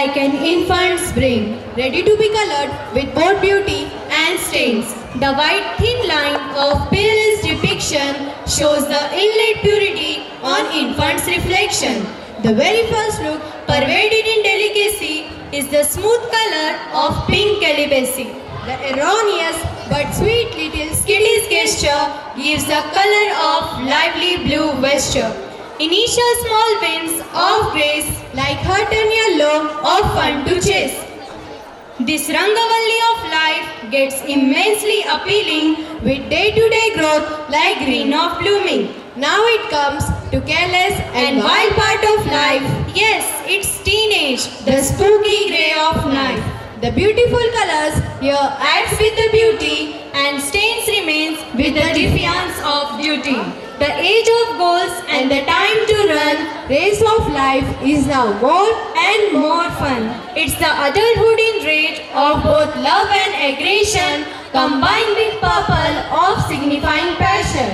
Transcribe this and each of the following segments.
like an infant's brain, ready to be colored with both beauty and stains. The white thin line of palest depiction shows the inlaid purity on infant's reflection. The very first look, pervaded in delicacy, is the smooth color of pink celibacy. The erroneous but sweet little skittish gesture gives the color of lively blue vesture. Initial small winds of grace like hurt and yellow of fun to chase. This Rangavalli of life gets immensely appealing with day-to-day growth like green of blooming. Now it comes to careless and wild part of life. Yes, it's teenage, the spooky grey of night. The beautiful colors here adds with the beauty and stains remains with the defiance of duty. The age of goals and the time to run, race of life is now more and more fun. It's the adulthood in rage of both love and aggression combined with purple of signifying passion.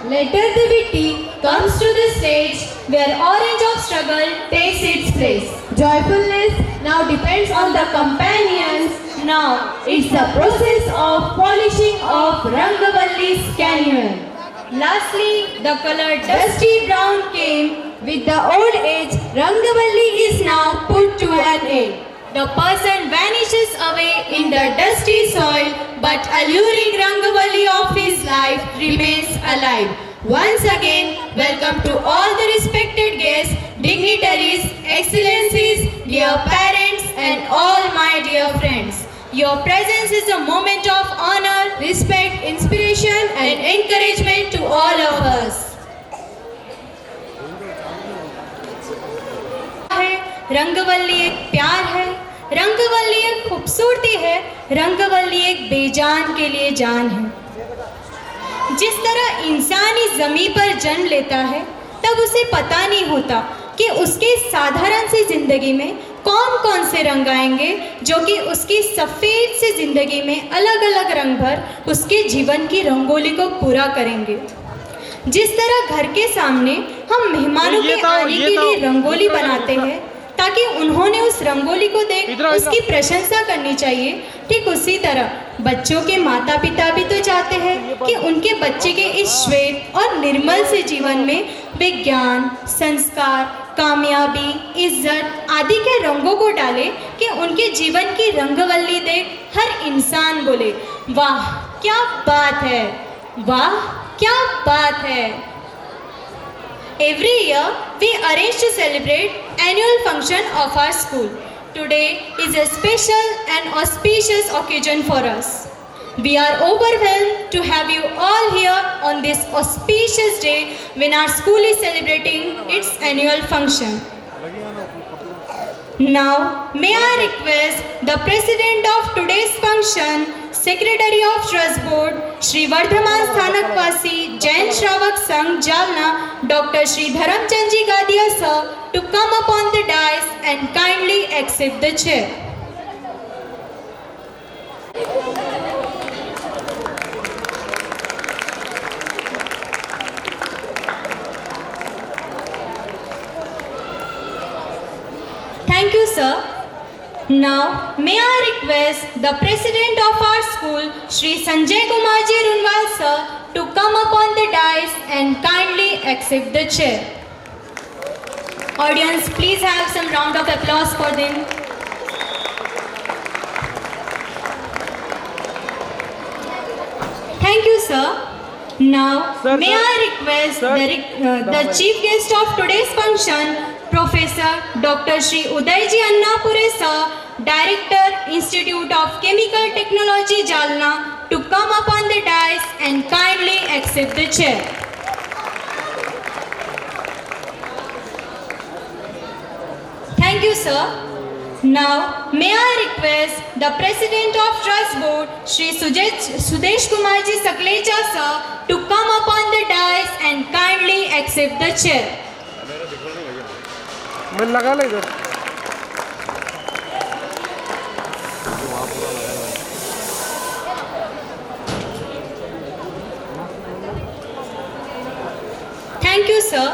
Later the witty comes to the stage where orange of struggle takes its place. Joyfulness now depends on the companions. Now it's the process of polishing of Rangavalli's canyon. Lastly, the color dusty brown came. With the old age, Rangavalli is now put to an end. The person vanishes away in the dusty soil, but alluring Rangavalli of his life remains alive. Once again, welcome to all the respected guests, dignitaries, excellencies, dear parents and all my dear friends. Your presence is a moment of honor, respect, inspiration and encouragement to all of us. रंगवल्ली एक प्यार है, रंगवल्ली एक खूबसूरती है, रंगवल्ली एक बेजान के लिए जान है। जिस तरह इंसान इस ज़मीन पर जन्म लेता है तब उसे पता नहीं होता कि उसके साधारण सी ज़िंदगी में कौन कौन से रंग आएंगे जो कि उसकी सफ़ेद सी ज़िंदगी में अलग अलग रंग भर उसके जीवन की रंगोली को पूरा करेंगे। जिस तरह घर के सामने हम मेहमानों के आने के लिए रंगोली बनाते हैं ताकि उन्होंने उस रंगोली को देख उसकी प्रशंसा करनी चाहिए, ठीक उसी तरह बच्चों के माता पिता भी तो चाहते हैं कि उनके बच्चे के इस श्वेत और निर्मल से जीवन में विज्ञान, संस्कार, कामयाबी, इज्जत आदि के रंगों को डाले कि उनके जीवन की रंगवल्ली देख हर इंसान बोले, वाह क्या बात है, वाह क्या बात है। Every year we arrange to celebrate annual function of our school. Today is a special and auspicious occasion for us. We are overwhelmed to have you all here on this auspicious day when our school is celebrating its annual function. Now, may I request the president of today's function, Secretary of Trust Board, Shri Vardhaman Sthanakvasi Jain Shravak Sangh Jalna, Dr. Shri Dharamchandji Gadia sir, to come upon the dais and kindly accept the chair. Thank you, sir. Now, may I request the president of our school, Shri Sanjay Kumarji Runwal sir, to come upon the dais and kindly accept the chair. Audience, please have some round of applause for them. Thank you, sir. Now, may I request the chief guest of today's function, Professor Dr. Shri Udayji Annapure sir, Director, Institute of Chemical Technology, Jalna, to come upon the dais and kindly accept the chair. Thank you, sir. Now, may I request the President of Trust Board, Shri Sudesh Kumarji Saklecha sir, to come upon the dais and kindly accept the chair. Thank you, sir.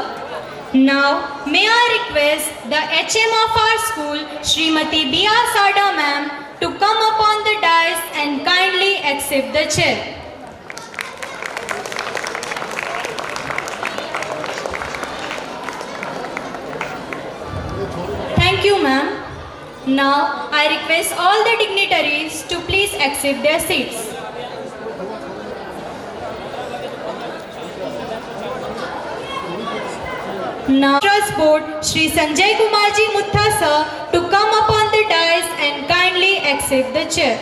Now, may I request the HM of our school, Srimati B.R. Sada ma'am, to come upon the dais and kindly accept the chair. Thank you, ma'am. Now, I request all the dignitaries to please accept their seats. Now, Trust Board, Shri Sanjay Kumarji Mutha sir, to come upon the dais and kindly accept the chair.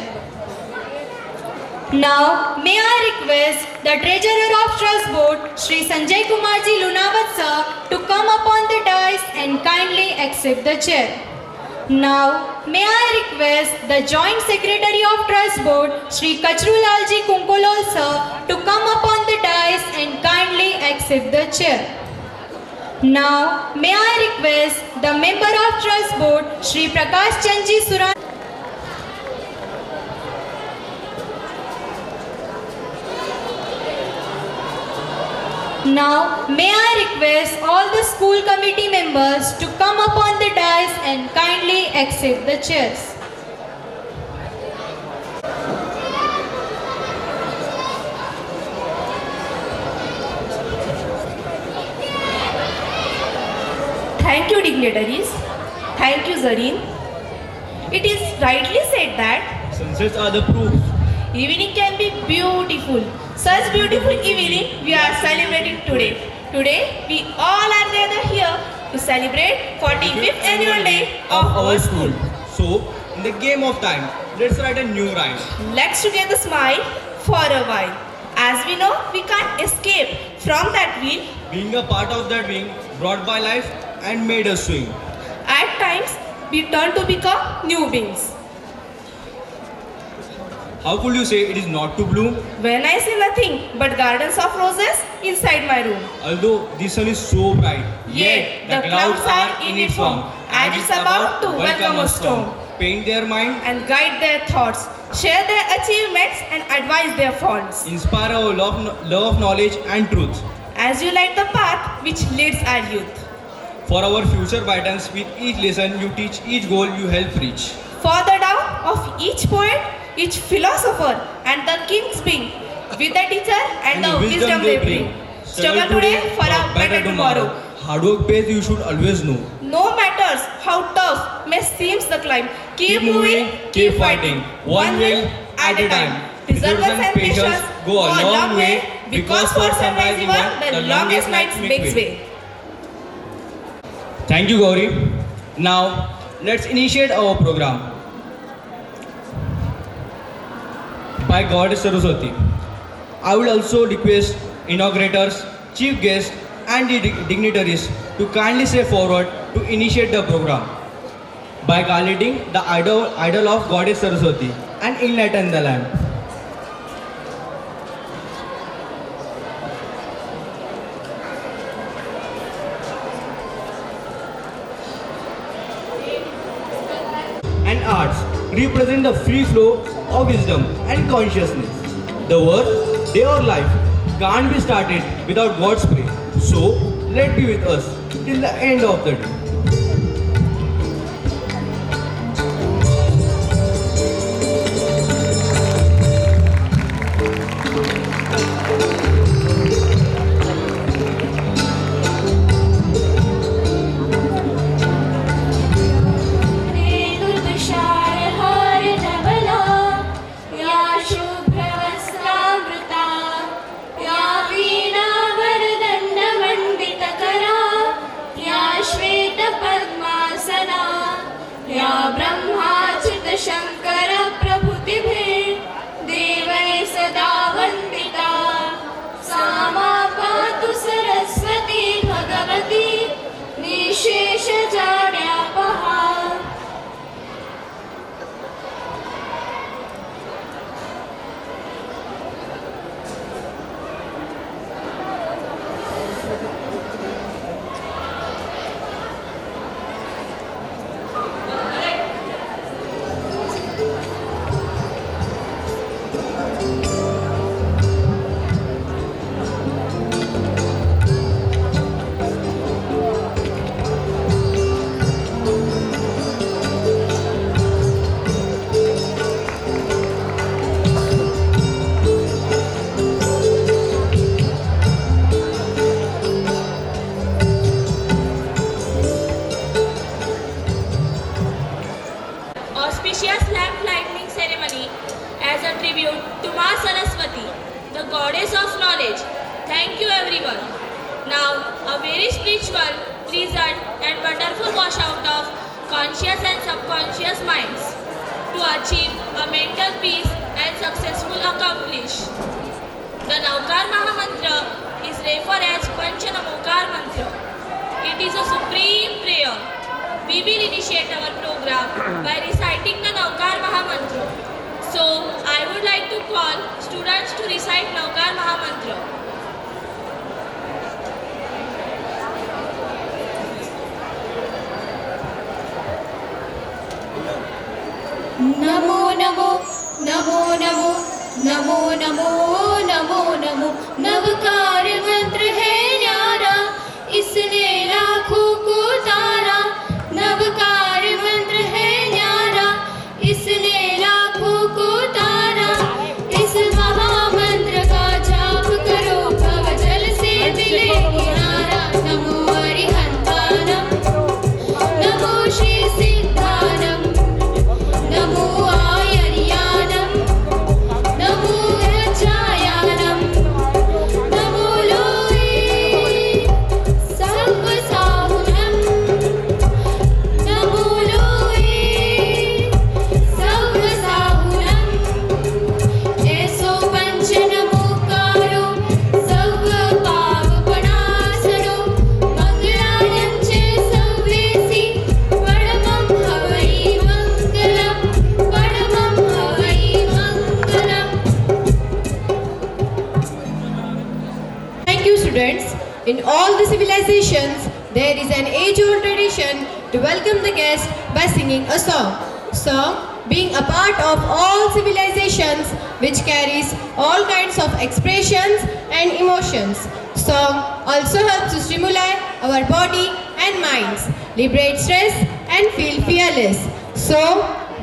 Now, may I request the Treasurer of Trust Board, Shri Sanjay Kumarji Lunawat sir, to come upon the dais and kindly accept the chair. Now, may I request the Joint Secretary of Trust Board, Shri Kachrulalji Kunkolol sir, to come upon the dais and kindly accept the chair. Now, may I request the Member of Trust Board, Shri Prakash Chandji Suran. Now, may I request all the school committee members to come upon the dais and kindly accept the chairs. Thank you, dignitaries. Thank you, Zareen. It is rightly said that sunsets are the proof. evening can be beautiful. Such beautiful evening we are celebrating today. Today we all are gathered here to celebrate 45th annual day of our school. So, in the game of time, let's write a new rhyme. Let's together smile for a while. As we know, we can't escape from that wheel. Being a part of that wing brought by life and made us swing. At times, we turn to become new beings. How could you say it is not to bloom? When I see nothing but gardens of roses inside my room. Although the sun is so bright, Yet the clouds are in its form, as it's about to welcome a storm. Paint their mind, And guide their thoughts, share their achievements and advise their faults. inspire our love of knowledge and truth. As you light the path which leads our youth. For our future guidance, with each lesson you teach, each goal you help reach. Further down of each poet, each philosopher and the king's being, with the teacher and the wisdom they bring. Struggle today for a better tomorrow. Hard work pays, you should always know. No matters how tough may seems the climb, keep moving, keep fighting, one wheel at a time. Perseverance and patience go a long way, because for sunrise even the longest nights makes way. Thank you, Gauri. Now, let's initiate our program. By Goddess Saraswati. I would also request inaugurators, chief guests, and the dignitaries to kindly step forward to initiate the program by lighting the idol of Goddess Saraswati and enlighten the lamp. And arts represent the free flow of wisdom and consciousness. The work, day or life can't be started without God's prayer. So, let be with us till the end of the day. श्वेत auspicious lamp lighting ceremony as a tribute to Ma Saraswati, the goddess of knowledge. Thank you everyone. Now, a very spiritual, pleasant and wonderful washout of conscious and subconscious minds to achieve a mental peace and successful accomplish. The Naukar Mahamantra is referred as Panchanamokar Mantra. It is a supreme prayer. We will initiate our program by reciting the Naukar Mahamantra. So, I would like to call students to recite Naukar Mahamantra. Namo Namo Namo Namo Namo Namo Namo Namo Navkar मंत्र है न्यारा इसने लाखों को तारा नवकार मंत्र है न्यारा इसने लाखों को तारा इस महामंत्र का जाप करो भवजल से मिले किनारा नमो अरिहंतानम नमो श्री सिद्धानम नमो आयर्यानम नमो रचायानम नमो लोये सर्वसाहुनम नमो लोये सर्वसाहुनम ऐसो पंच नमोकारो सर्व पावपणासनो मंगलायं च सर्वेसि परमं हवै मंगलम् परमं हवै मंगलम्. Thank you students. In all the civilizations, there is an age-old tradition to welcome the guest by singing a song. Song being a part of all civilizations which carries all kinds of expressions and emotions. Song also helps to stimulate our body and minds, liberate stress and feel fearless. So,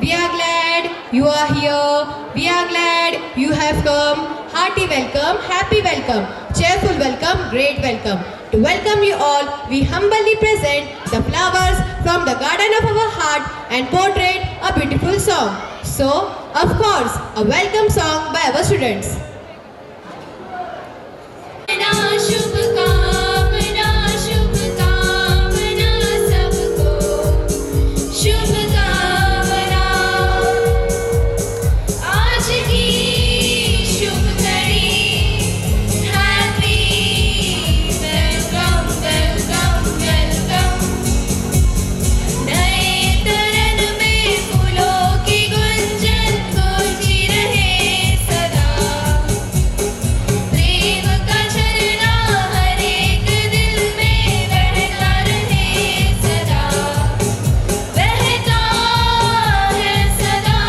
we are glad you are here. We are glad you have come. Hearty welcome, happy welcome, cheerful welcome, great welcome. To welcome you all, we humbly present the flowers from the garden of our heart and portray a beautiful song. So, of course, a welcome song by our students. शुभकामना शुभकामना सबको शुभकामना आज की शुभ घड़ी happy welcome welcome welcome नए तरन में फूलों की गुंजन गूंजी रहे सदा प्रेम का झरना हर एक दिल में बहता रहे सदा बहता है सदा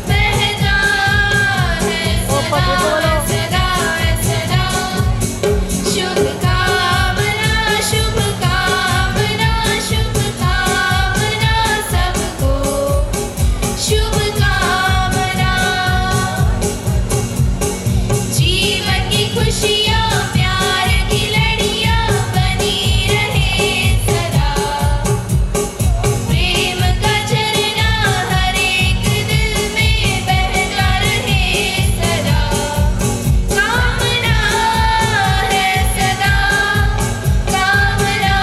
बहता है सदा सदा शुभकामना शुभकामना शुभकामना सबको शुभकामना जीवन की खुशियाँ प्यार की लड़ियाँ बनी रहे सदा प्रेम का झरना हर एक दिल में बहता रहे सदा कामना है सदा कामना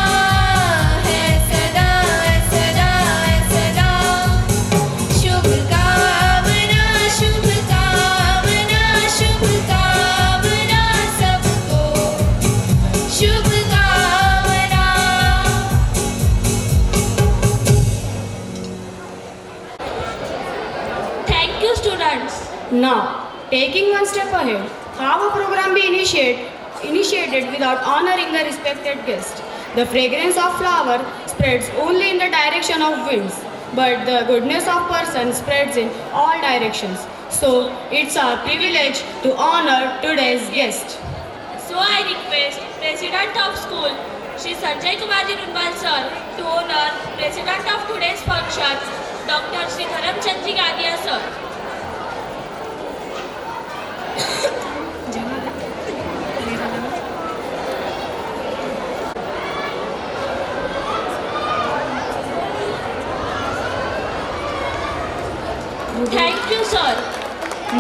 है सदा सदा सदा शुभकामना शुभकामना शुभकामना सबको शुभकामना. Thank you students. Now, taking one step ahead, how a program be initiated without honoring the respected guest. The fragrance of flower spreads only in the direction of winds, but the goodness of person spreads in all directions. So, it's our privilege to honor today's guest. So I request President of School, Shri Sanjay Kumarji Runwal Sir, to honor President of today's function, Dr. Shri Dharamchandji Gadia Sir. Thank you, sir.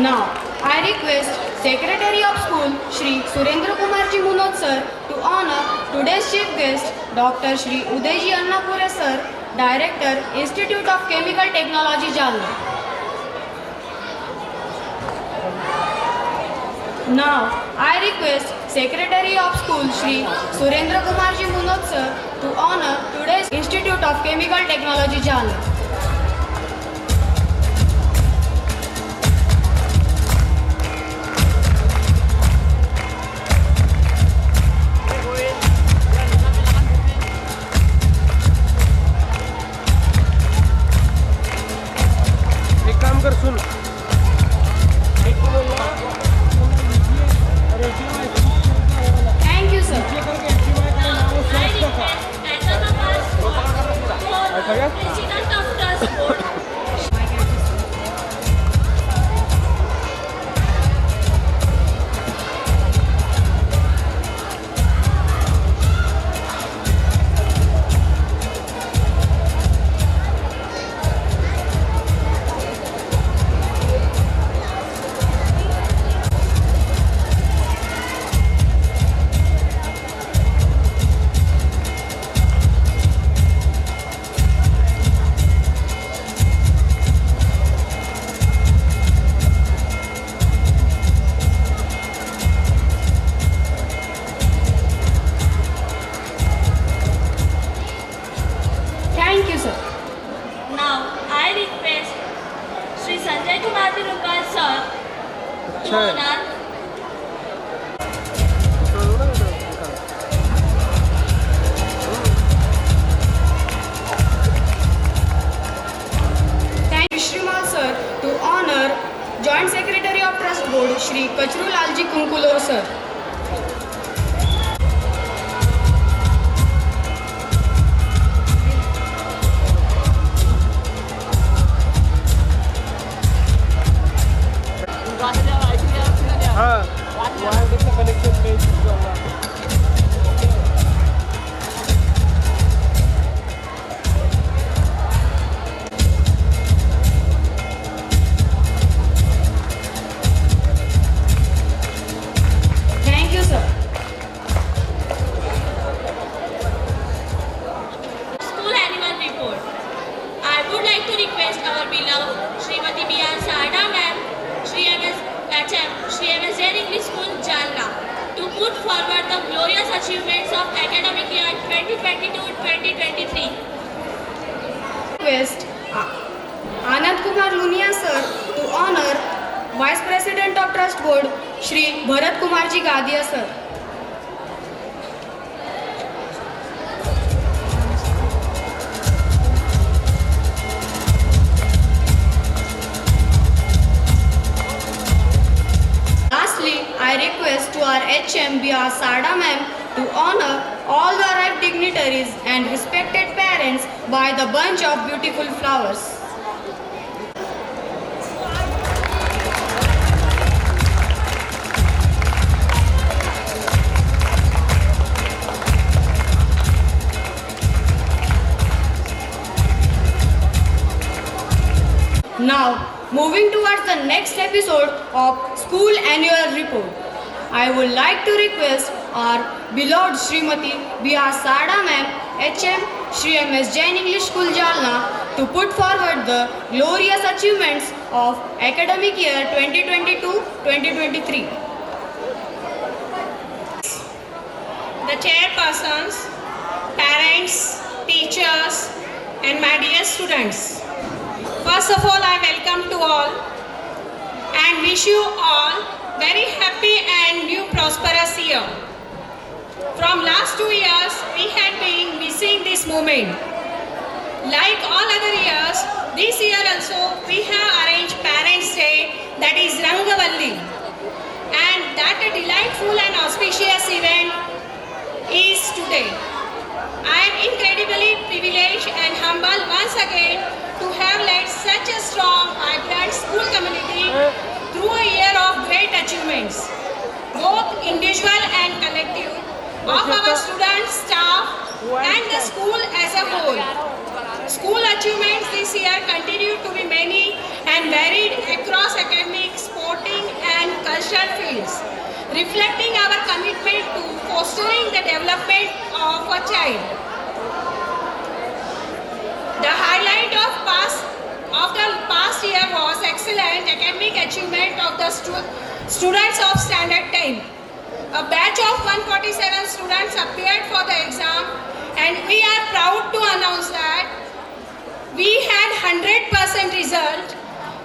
Now, I request Secretary of School Shri Surendra Kumarji Munot sir to honor today's chief guest Dr. Shri Udayji Annapure sir, Director, Institute of Chemical Technology, Jalna. Now, I request Secretary of School Shri Surendra Kumarji Munot sir to honor today's Institute of Chemical Technology, Jalna. Thank you, sir. I request Anna Passport, President of Trust Board. Thank you, sir. Now, I request Sri Sanjay Kumar Tirupal sir to honor Thank you, Shrimal sir, to honor Joint Secretary of Trust Board Shri Kachru Lalji Kunkulor sir. Thank you, sir. School Annual Report. I would like to request our beloved Srimati B.R. Sarda ma'am, Shri MS HM, Shri MS Jain English School, Jalna, to put forward the glorious achievements of academic year 2022-2023. Request Anand Kumar Lunia sir to honor Vice President of Trust Board Shri Bharat Kumarji Gadia sir. Lastly, I request to our HM B.R. Sarda ma'am to honor all the arrived dignitaries and respected parents by the bunch of beautiful flowers. Now, moving towards the next episode of School Annual Report, I would like to request our beloved Srimati B.R. Sarda ma'am, HM, Shri MS Jain English School, Jalna, to put forward the glorious achievements of academic year 2022-2023. The chairpersons, parents, teachers, and my dear students. First of all, I welcome to all and wish you all very happy and new prosperous year. From last 2 years, we had been missing this moment. Like all other years, this year also we have arranged Parents' Day, that is Rangavalli, and that a delightful and auspicious event is today. I am incredibly privileged and humbled once again to have led such a strong, vibrant school community through a year of great achievements, both individual and collective, of our students, staff, and the school as a whole. School achievements this year continue to be many and very natural fields, reflecting our commitment to fostering the development of a child. The highlight of the past year was excellent academic achievement of the students of Standard 10. A batch of 147 students appeared for the exam, and we are proud to announce that we had 100% result,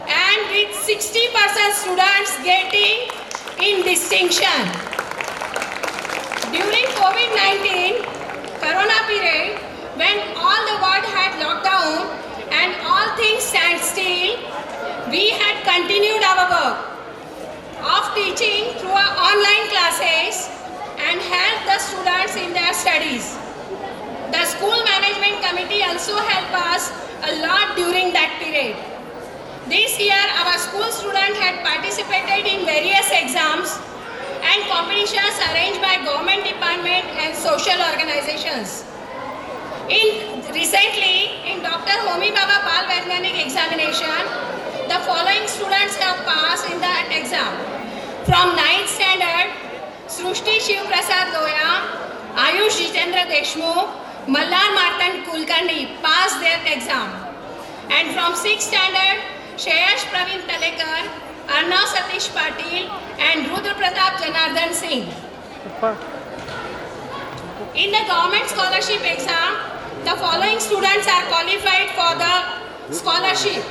and with 60% students getting in distinction. During COVID-19 Corona period, when all the world had lockdown and all things stand still, we had continued our work of teaching through our online classes and help the students in their studies. The school management committee also helped us a lot during that period. This year, our school students had participated in various exams and competitions arranged by government department and social organizations. Recently, in Dr. Homi Baba Bal Vaidyanik examination, the following students have passed in that exam. From 9th standard, Srushti Shiv Prasad Loya, Ayush Jitendra Deshmukh, Mallar Martand Kulkarni passed their exam. And from 6th standard, Shayash Praveen Talekar, Arnav Satish Patil and Rudra Pratap Janardhan Singh. In the government scholarship exam, the following students are qualified for the scholarship.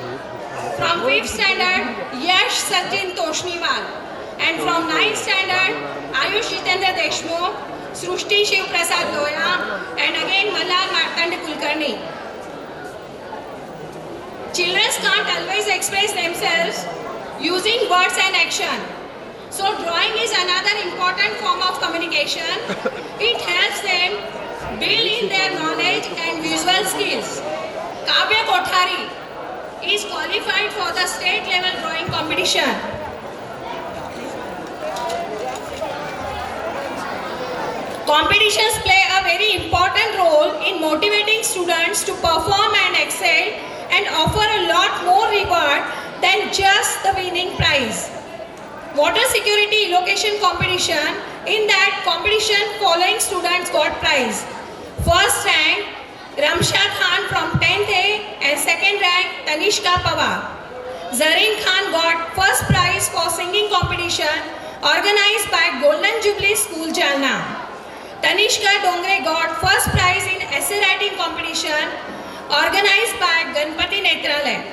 From 5th standard, Yash Sachin Toshniwal. And from 9th standard, Ayush Jitendra Deshmukh, Srushti Shiv Prasad Loya, and again Mallar Martand Kulkarni. Children can't always express themselves using words and action. So drawing is another important form of communication. It helps them build in their knowledge and visual skills. Kavya Kothari is qualified for the state level drawing competition. Competitions play a very important role in motivating students to perform and excel and offer a lot more reward than just the winning prize. Water security elocation competition. In that competition, following students got prize. First rank, Ramshad Khan from 10th A, and second rank, Tanishka Pawar. Zareen Khan got first prize for singing competition organized by Golden Jubilee School, Jalna. Tanishka Dongre got first prize in essay writing competition organized by Ganpati Netralaya.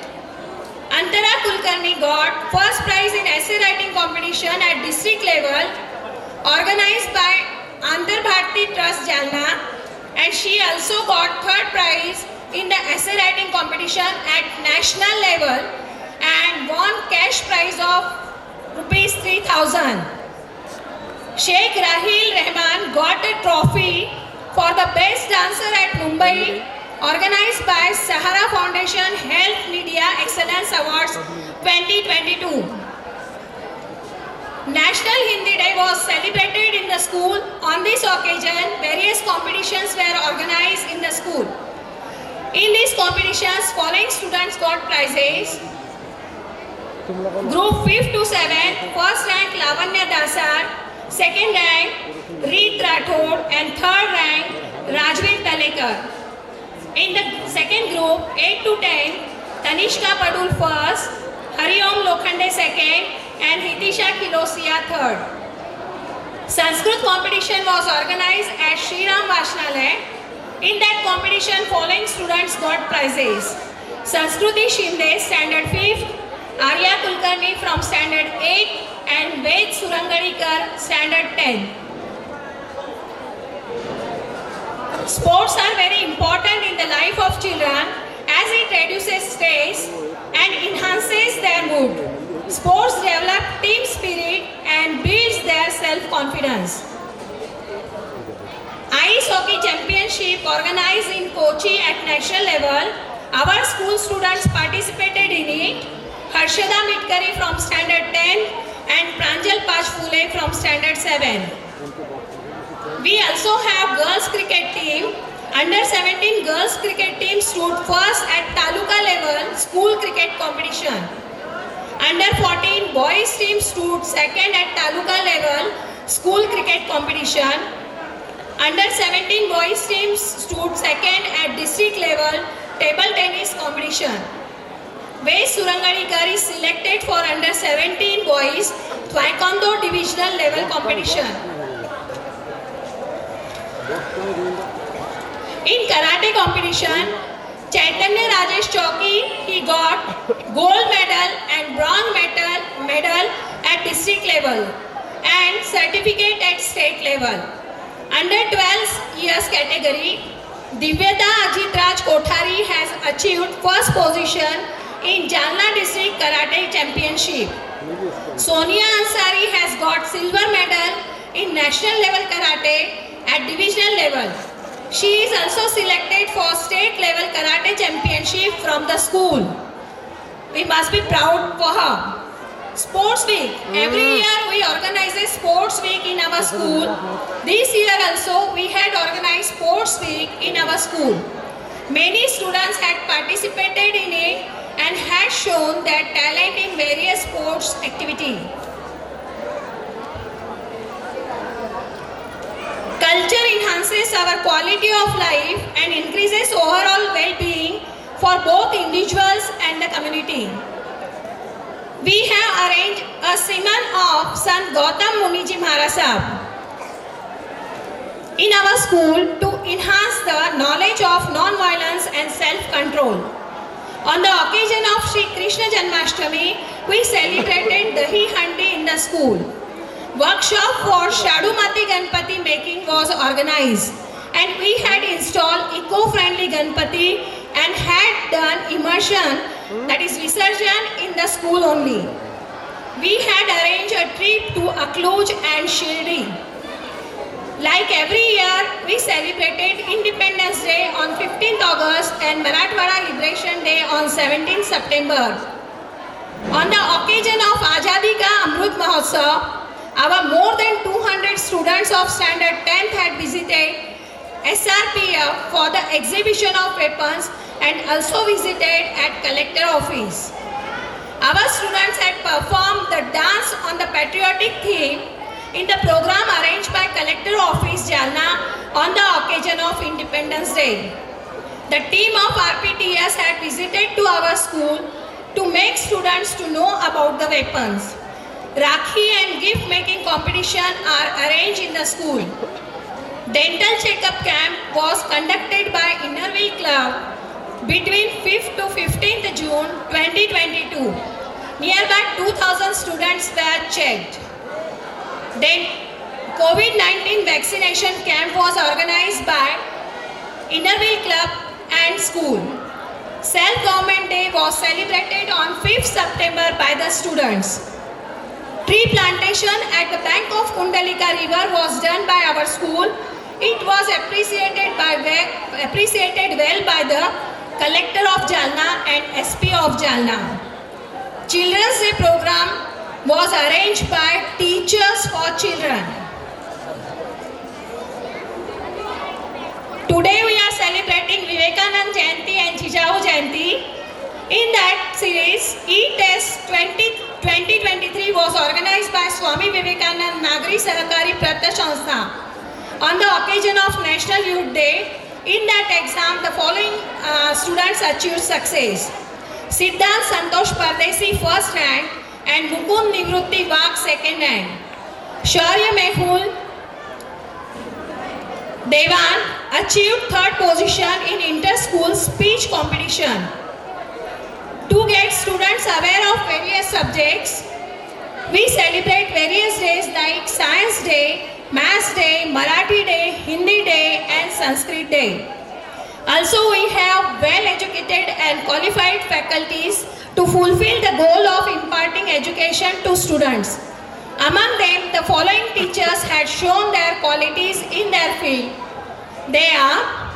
Antara Kulkarni got first prize in essay writing competition at district level organized by Andhra Bharati Trust, Jalna, and she also got third prize in the essay writing competition at national level and won cash prize of Rs 3,000. Sheikh Rahil Rahman got a trophy for the best dancer at Mumbai organized by Sahara Foundation Health Media Excellence Awards 2022. National Hindi Day was celebrated in the school. On this occasion, various competitions were organized in the school. In these competitions, following students got prizes. Group 5th to 7th, first rank Lavanya Dasar, second rank Reet Rathod, and third rank Rajveer Talekar. In the second group, 8 to 10, Tanishka Padul first, Hariom Lokhande second, and Hitisha Kilosia third. Sanskrit competition was organized at Shri Ram Vashnalaya. In that competition, following students got prizes. Sanskruti Shinde, standard 5th, Arya Kulkarni from standard 8th, and Ved Surangadikar, standard 10th. Sports are very important in the life of children as it reduces stress and enhances their mood. Sports develop team spirit and builds their self-confidence. Ice hockey championship organized in Kochi at national level. Our school students participated in it. Harshada Mitkari from standard 10 and Pranjal Pachfule from standard 7. We also have girls cricket team. Under 17 girls cricket team stood first at Taluka level school cricket competition. Under 14 boys team stood second at taluka level school cricket competition. Under 17 boys teams stood second at district level table tennis competition. West Surangadikar is selected for under 17 boys taekwondo divisional level competition. In karate competition, Chaitanya Rajesh Chowki, he got gold medal and bronze medal at district level and certificate at state level. Under 12 years category, Divyata Ajitraj Kothari has achieved first position in Jalna District Karate Championship. Sonia Ansari has got silver medal in national level karate at divisional level. She is also selected for state level karate championship from the school. We must be proud for her. Sports week. Every year we organize a sports week in our school. This year also we had organized sports week in our school. Many students had participated in it and had shown their talent in various sports activities. Culture enhances our quality of life and increases overall well-being for both individuals and the community. We have arranged a Siman of Sant Gautam Muniji Maharaj Sahib in our school to enhance the knowledge of non-violence and self-control. On the occasion of Shri Krishna Janmashtami, we celebrated Dahi Handi in the school. Workshop for Shadumati Ganpati making was organized and we had installed eco-friendly Ganpati and had done immersion, that is Visarjan, in the school only. We had arranged a trip to Akluj and Shirdi. Like every year, we celebrated Independence Day on 15th August and Marathwada Liberation Day on 17th September. On the occasion of Azadi Ka Amrut Mahotsav, our more than 200 students of standard 10th had visited SRPF for the exhibition of weapons and also visited at collector office. Our students had performed the dance on the patriotic theme in the program arranged by collector office Jalna on the occasion of Independence Day. The team of RPTS had visited to our school to make students to know about the weapons. Rakhi and gift making competition are arranged in the school. Dental checkup camp was conducted by Innerville Club between 5th to 15th June 2022. Nearby 2,000 students were checked. Then COVID-19 vaccination camp was organized by Innerville Club and school. Self-Government Day was celebrated on 5th September by the students. Tree plantation at the bank of Kundalika river was done by our school. It was appreciated well by the collector of Jalna and SP of Jalna. Children's Day program was arranged by Teachers for Children. Today we are celebrating Vivekanand Jayanti and Jijavu Jayanti. In that series, E-Test 2023 was organized by Swami Vivekanand Nagari Sahakari Pratya Sanstha. On the occasion of National Youth Day, in that exam, the following students achieved success. Siddhant Santosh Pardesi first rank and Mukund Nivrutti Wagh second rank. Shaurya Mehul Devan achieved third position in inter-school speech competition. To get students aware of various subjects, we celebrate various days like Science Day, Maths Day, Marathi Day, Hindi Day and Sanskrit Day. Also, we have well-educated and qualified faculties to fulfill the goal of imparting education to students. Among them, the following teachers had shown their qualities in their field. They are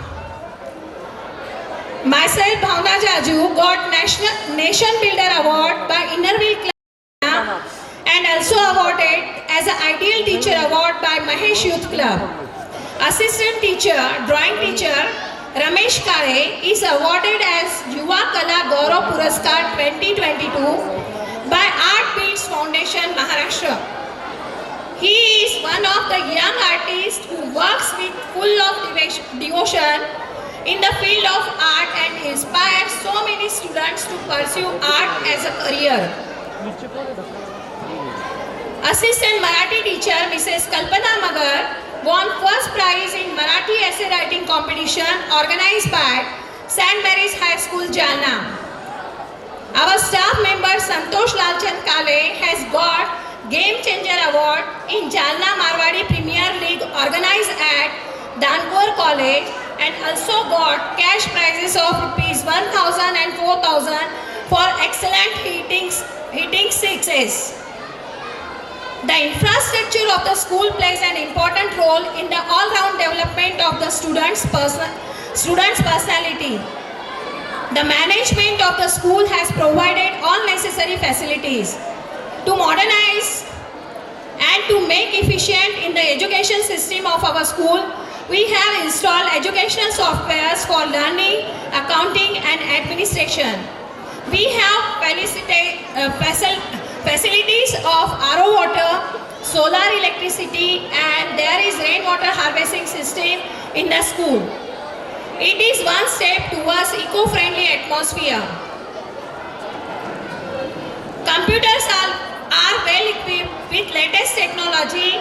myself, Bhavna Jaju, got Nation Builder Award by Innerville Club and also awarded as an Ideal Teacher Award by Mahesh Youth Club. Assistant Teacher, Drawing Teacher, Ramesh Kare is awarded as Yuva Kala Gaurav Puraskar 2022 by Foundation, Maharashtra. He is one of the young artists who works with full of devotion in the field of art and inspires so many students to pursue art as a career. Assistant Marathi teacher Mrs. Kalpana Magar won first prize in Marathi essay writing competition organized by St. Mary's High School, Jalna. Our staff member Santosh Lalchand Kale has got Game Changer Award in Jalna Marwadi Premier League organized at Danpur College and also got cash prizes of rupees 1,000 and 4,000 for excellent hitting sixes. The infrastructure of the school plays an important role in the all-round development of the student's personality. The management of the school has provided all necessary facilities to modernize and to make efficient in the education system of our school. We have installed educational softwares for learning, accounting and administration. We have facilities of RO water, solar electricity and there is rainwater harvesting system in the school. It is one step towards eco-friendly atmosphere. Computers are well equipped with latest technology.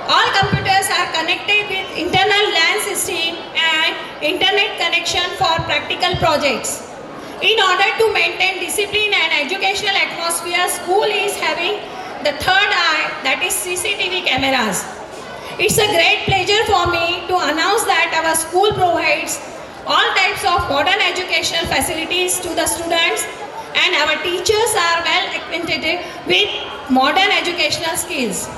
All computers are connected with internal LAN system and internet connection for practical projects. In order to maintain discipline and educational atmosphere, school is having the third eye, that is CCTV cameras. It's a great pleasure for me to announce that our school provides all types of modern educational facilities to the students and our teachers are well acquainted with modern educational skills.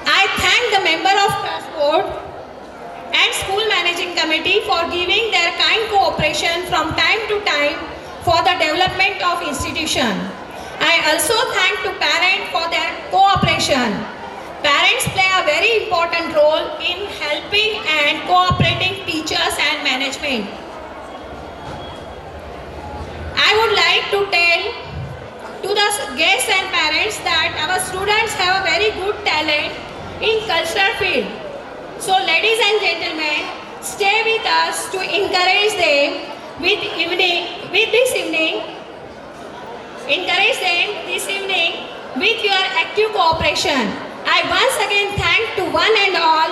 I thank the member of transport and school managing committee for giving their kind cooperation from time to time for the development of institution. I also thank to parents for their cooperation. Parents play a very important role in helping and cooperating teachers and management. I would like to tell to the guests and parents that our students have a very good talent in cultural field. So ladies and gentlemen, stay with us to encourage them this evening with your active cooperation. I once again thank to one and all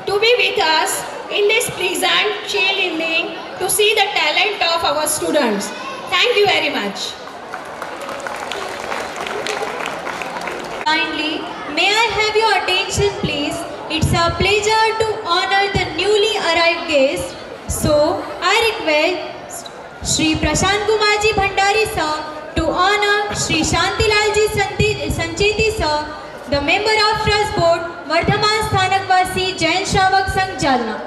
to be with us in this pleasant, chill evening to see the talent of our students. Thank you very much. Kindly, may I have your attention please? It's a pleasure to honor the newly arrived guest. So, I request Shri Prashant Kumarji Bhandari sir to honor Shri Shantilalji Sancheti sir, the member of Trust Board, Vardhaman Sthanakvasi Jain Shravak Sangh Jalna.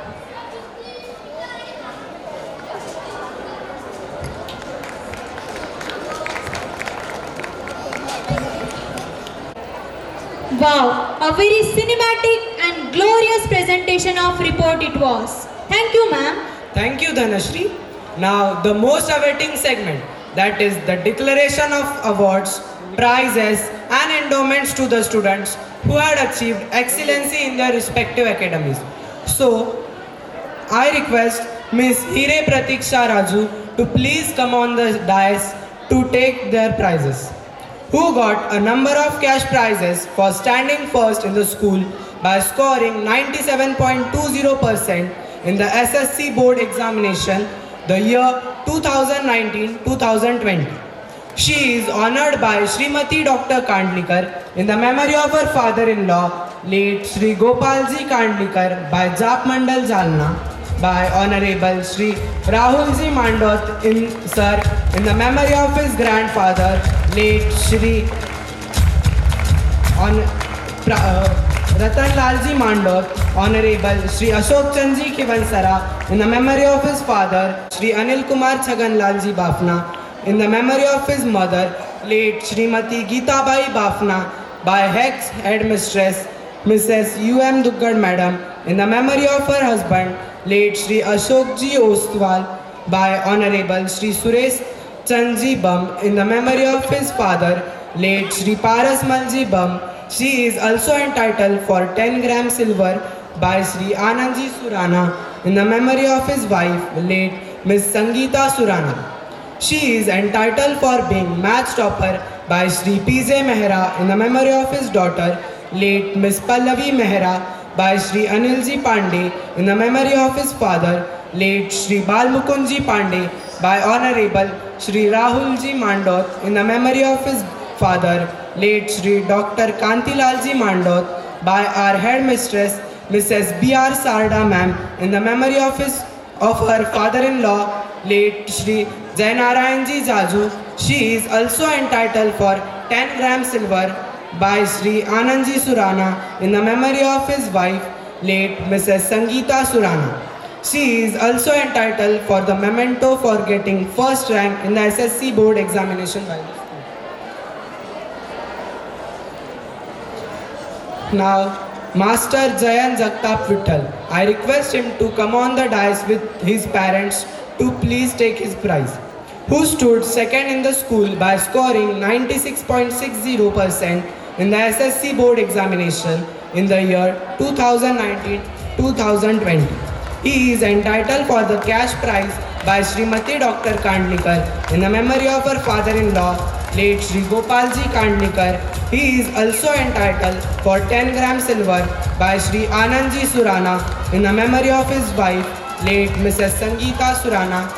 Wow, a very cinematic and glorious presentation of report it was. Thank you, ma'am. Thank you, Dhanashri. Now, the most awaiting segment, that is the declaration of awards, prizes and endowments to the students who had achieved excellency in their respective academies. So, I request Ms. Hire Pratiksha Raju to please come on the dais to take their prizes, who got a number of cash prizes for standing first in the school by scoring 97.20% in the SSC board examination the year 2019-2020. She is honored by Srimati Dr. Kandlikar in the memory of her father-in-law, late Sri Gopalji Kandlikar by Jap Mandal Jalna, by Honorable Sri Rahulji Mandot in the memory of his grandfather, late Sri Ratan Lalji Mandot, Honorable Sri Ashok Chandji Khivansara in the memory of his father, Sri Anil Kumar Chhagan Lalji Bafna, in the memory of his mother, late Srimati Geeta Bai Bafna, by Hex Headmistress Mrs. U.M. Duggad Madam, in the memory of her husband, late Sri Ashok Ji Ostwal, by Honorable Sri Suresh Chanji Bam in the memory of his father, late Shri Paras Malji Bam. She is also entitled for 10 gram silver by Shri Anandji Surana in the memory of his wife, late Miss Sangeeta Surana. She is entitled for being match topper by Shri P.J. Mehra in the memory of his daughter, late Miss Pallavi Mehra, by Shri Anilji Pandey in the memory of his father, late Shri Balmukundji Pandey, by Honorable Shri Rahulji Mandot in the memory of his father, late Shri Dr. Kantilalji Mandot, by our headmistress Mrs. B.R. Sarda ma'am in the memory of her father-in-law, late Shri Jainarayanji Jaju. She is also entitled for 10 gram silver by Shri Anandji Surana in the memory of his wife, late Mrs. Sangeeta Surana. She is also entitled for the memento for getting first rank in the SSC board examination by the school. Now, Master Jayan Jagtap Vittal. I request him to come on the dais with his parents to please take his prize, who stood second in the school by scoring 96.60% in the SSC board examination in the year 2019-2020. He is entitled for the cash prize by Srimati Dr. Kandlikar in the memory of her father-in-law, late Shri Gopalji Kandlikar. He is also entitled for 10 gram silver by Shri Anandji Surana in the memory of his wife, late Mrs. Sangeeta Surana.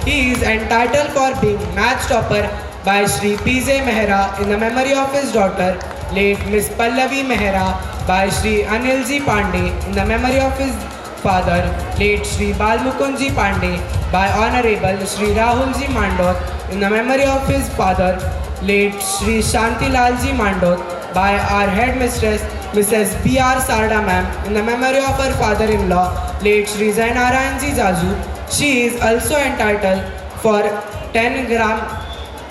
He is entitled for being match topper by Shri P.J. Mehra in the memory of his daughter, late Miss Pallavi Mehra, by Shri Anilji Pandey in the memory of his father, late Shri Balmukundji Pandey, by Honorable Shri Rahulji Mandot in the memory of his father, late Shri Shantilalji Mandot, by our headmistress Mrs. B.R. Sarda ma'am in the memory of her father-in-law, late Shri Jainarayanji Jaju. She is also entitled for 10 gram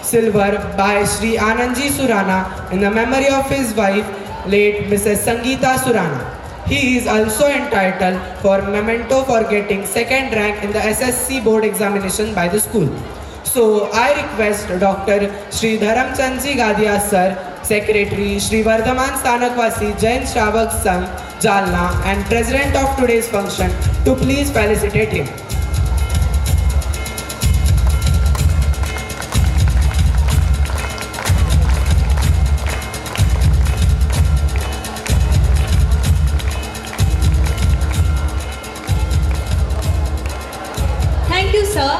silver by Shri Anandji Surana in the memory of his wife, late Mrs. Sangeeta Surana. He is also entitled for memento for getting second rank in the SSC board examination by the school. So I request Dr. Shri Dharamchandji Gadia Sir, Secretary Shri Vardhaman Stanakwasi Jain Shravak Sangh Jalna and President of today's function to please felicitate him. Thank you, sir.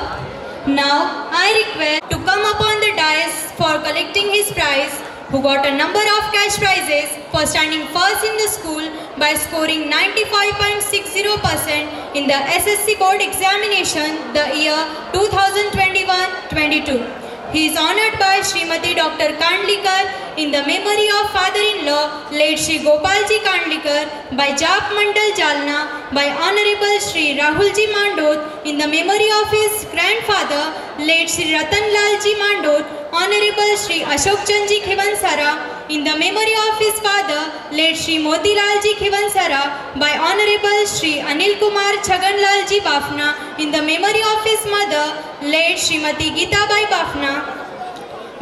Now, I request to come upon the dais for collecting his prize, who got a number of cash prizes for standing first in the school by scoring 95.60% in the SSC board examination the year 2021-22. He is honored by Srimati Dr. Kandlikar in the memory of father-in-law, late Shri Gopalji Kandlikar, by Jap Mandal Jalna, by Honorable Shri Rahulji Mandot in the memory of his grandfather, late Shri Ratanlalji Mandot, Honorable Shri Ashok Chandji Khivansara in the memory of his father, late Shri Motilalji Khivansara, by Honorable Shri Anil Kumar Chhaganlalji Bafna in the memory of his mother, late Srimati Geetabai Bafna,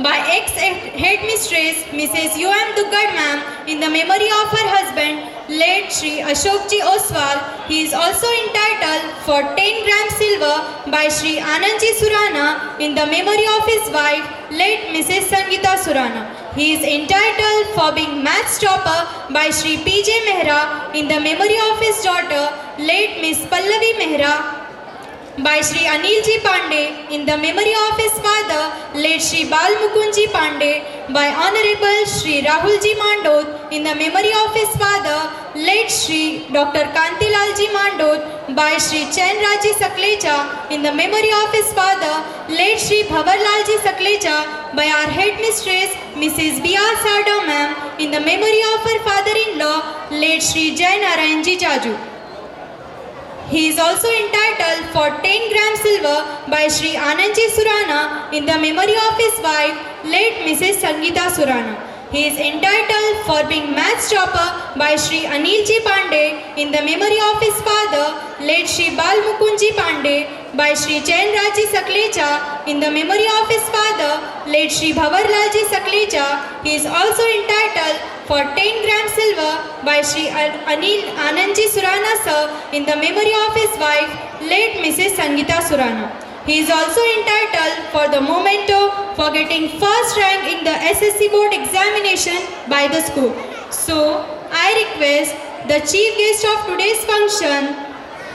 by ex-headmistress Mrs. U.M. Duggad ma'am in the memory of her husband, late Shri Ashokji Oswal. He is also entitled for 10 gram silver by Shri Anandji Surana in the memory of his wife, late Mrs. Sangeeta Surana. He is entitled for being maths topper by Shri P.J. Mehra in the memory of his daughter, late Miss Pallavi Mehra, by Shri Anilji Pandey in the memory of his father, late Shri Balmukundji Pandey, by Honorable Shri Rahulji Mandot in the memory of his father, late Shri Dr. Kantilalji Mandot, by Shri Chainraji Saklecha in the memory of his father, late Shri Bhavarlalji Saklecha, by our headmistress Mrs. B.R. Sarda ma'am in the memory of her father-in-law, late Shri Jainarayanji Jaju. He is also entitled for 10 gram silver by Shri Anandji Surana in the memory of his wife, late Mrs. Sangeeta Surana. He is entitled for being maths topper by Shri Anilji Pandey in the memory of his father, late Shri Balmukundji Pandey, by Shri Chainraji Saklecha in the memory of his father, late Shri Bhavarlalji Saklecha. He is also entitled for 10 gram silver by Shri Anil Anandji Surana sir in the memory of his wife, late Mrs. Sangeeta Surana. He is also entitled for the memento for getting first rank in the SSC board examination by the school. So, I request the chief guest of today's function,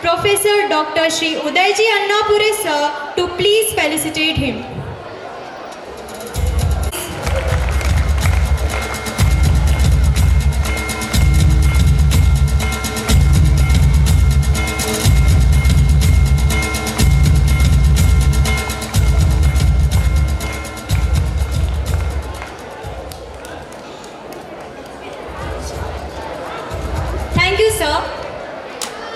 Professor Dr. Shri Udayji Annapure sir, to please felicitate him. Thank you, sir.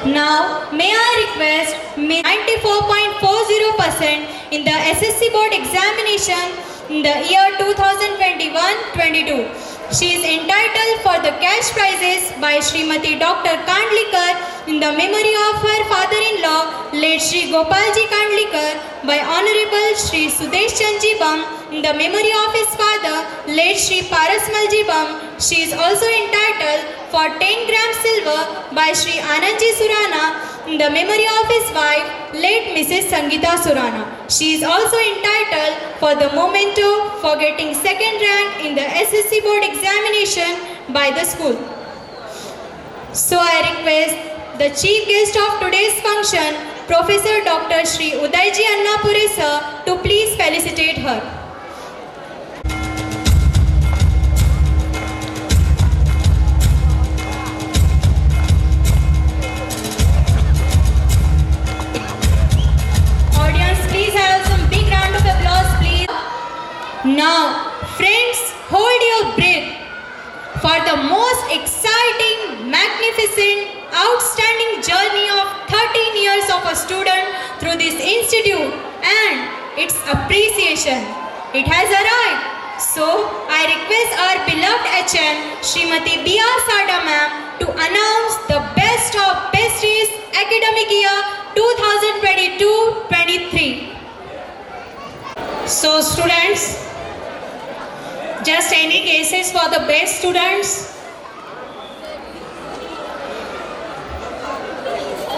Now, may I request 94.40% in the SSC board examination in the year 2021-22. She is entitled for the cash prizes by Srimati Dr. Kandlikar in the memory of her father-in-law, late Shri Gopalji Kandlikar, by Honorable Shri Sudesh Chandji Bam in the memory of his father, late Shri Parasmalji Bam. She is also entitled for 10 gram silver by Shri Anandji Surana in the memory of his wife, late Mrs. Sangeeta Surana. She is also entitled for the memento for getting second rank in the SSC board examination by the school. So I request the chief guest of today's function, Professor Dr. Shri Udayji Annapure sir, to please felicitate her. Now, friends, hold your breath for the most exciting, magnificent, outstanding journey of 13 years of a student through this institute and its appreciation. It has arrived. So, I request our beloved HM, Srimati B.R. Sada ma'am, to announce the best of best is academic year 2022-23. So students, just any cases for the best students?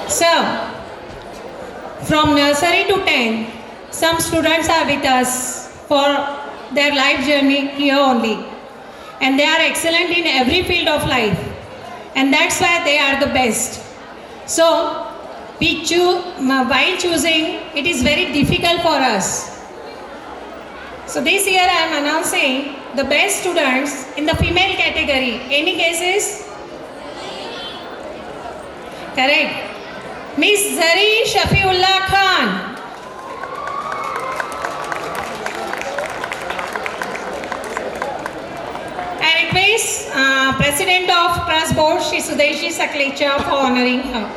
So, from nursery to 10, some students are with us for their life journey here only. And they are excellent in every field of life. And that's why they are the best. So, while choosing, it is very difficult for us. So this year I am announcing the best students in the female category. Any cases? Correct. Miss Zari Shafiullah Khan. I request President of Trust Board, Shri Sudeshi Saklecha, for honoring her.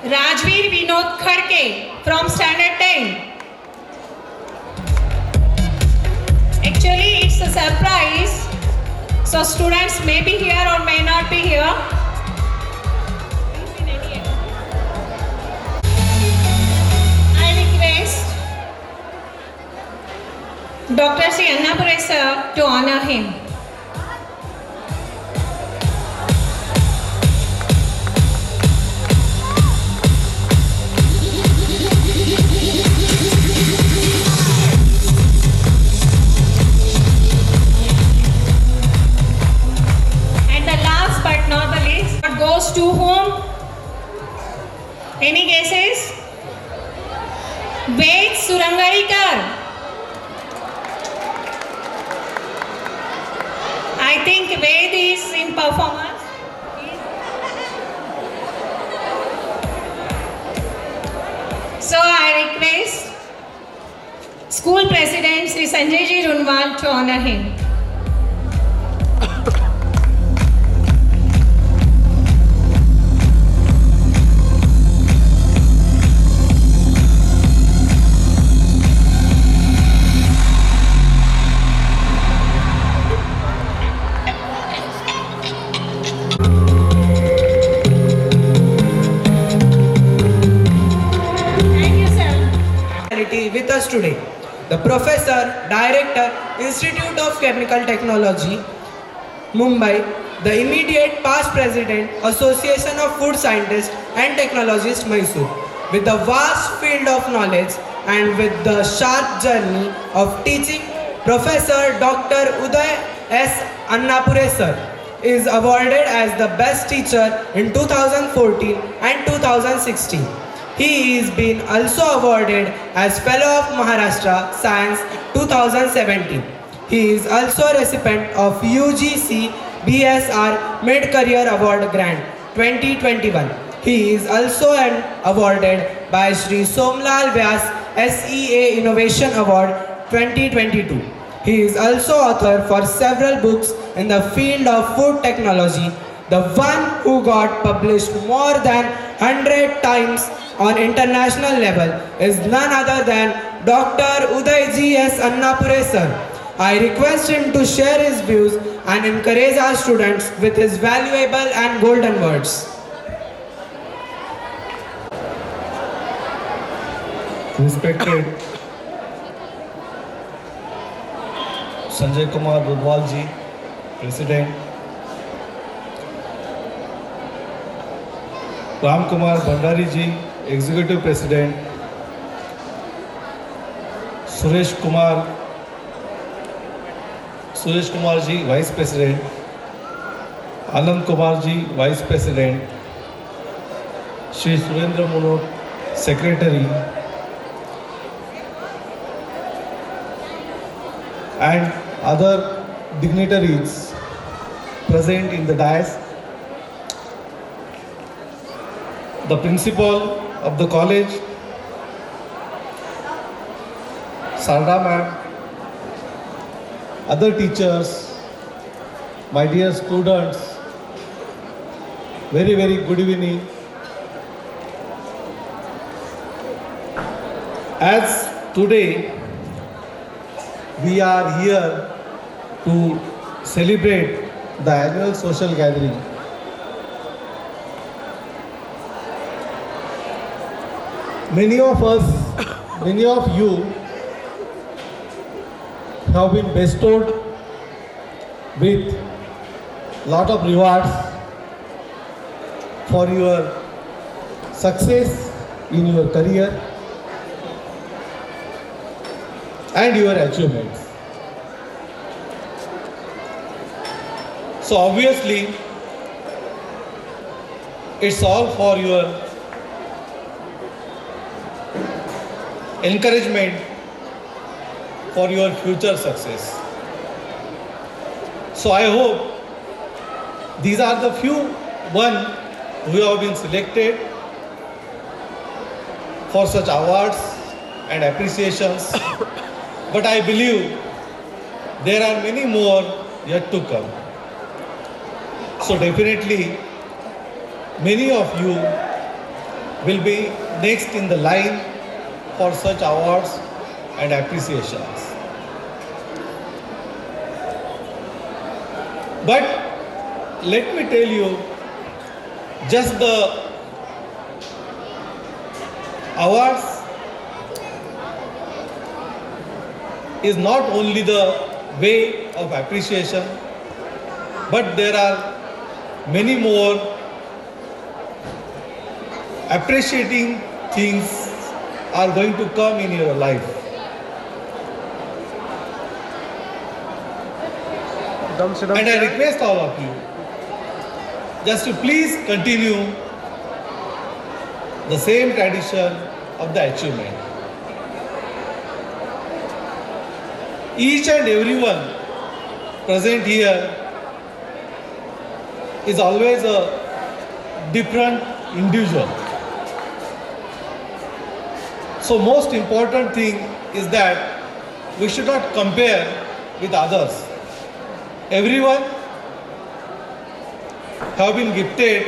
Rajveer Vinod Khadke from Standard 10. Actually, it's a surprise. So students may be here or may not be here. I request Dr. Sri Annapure sir to honor him. Goes to whom? Any guesses? Ved Surangarikar. I think Ved is in performance. So I request School President Sri Sanjay Ji Runwal to honor him. today. The Professor, Director, Institute of Chemical Technology, Mumbai, the immediate past President, Association of Food Scientists and Technologists, Mysore, with a vast field of knowledge and with the sharp journey of teaching, Professor Dr. Uday S. Annapure sir is awarded as the best teacher in 2014 and 2016. He is been also awarded as Fellow of Maharashtra Science 2017. He is also a recipient of UGC BSR Mid-Career Award Grant 2021. He is also awarded by Shri Somlal Vyas SEA Innovation Award 2022. He is also author for several books in the field of food technology. The one who got published more than 100 times on international level is none other than Dr. Udayji S. Annapure sir. I request him to share his views and encourage our students with his valuable and golden words. Respected Sanjay Kumar Budwal ji, President, Ram Kumar Bhandari ji, Executive President, Suresh Kumar ji, Vice President, Anand Kumar ji, Vice President, Shri Surendra Munot, Secretary, and other dignitaries present in the dais, the principal of the college, Sarda ma'am, other teachers, my dear students, very, very good evening. As today we are here to celebrate the annual social gathering, many of you have been bestowed with lot of rewards for your success in your career and your achievements. So obviously, it's all for your encouragement for your future success. So I hope these are the few one who have been selected for such awards and appreciations. But I believe there are many more yet to come. So definitely many of you will be next in the line for such awards and appreciations. But let me tell you, just the awards is not only the way of appreciation, but there are many more appreciating things are going to come in your life. And I request all of you just to please continue the same tradition of the achievement. Each and everyone present here is always a different individual. So most important thing is that we should not compare with others. Everyone have been gifted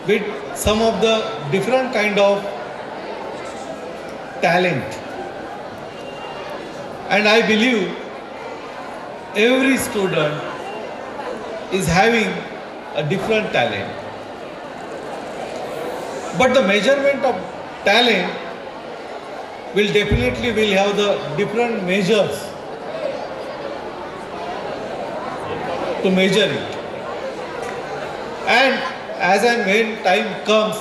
with some of the different kind of talent. And I believe every student is having a different talent. But the measurement of talent will definitely will have the different measures to measure it. And as and when time comes,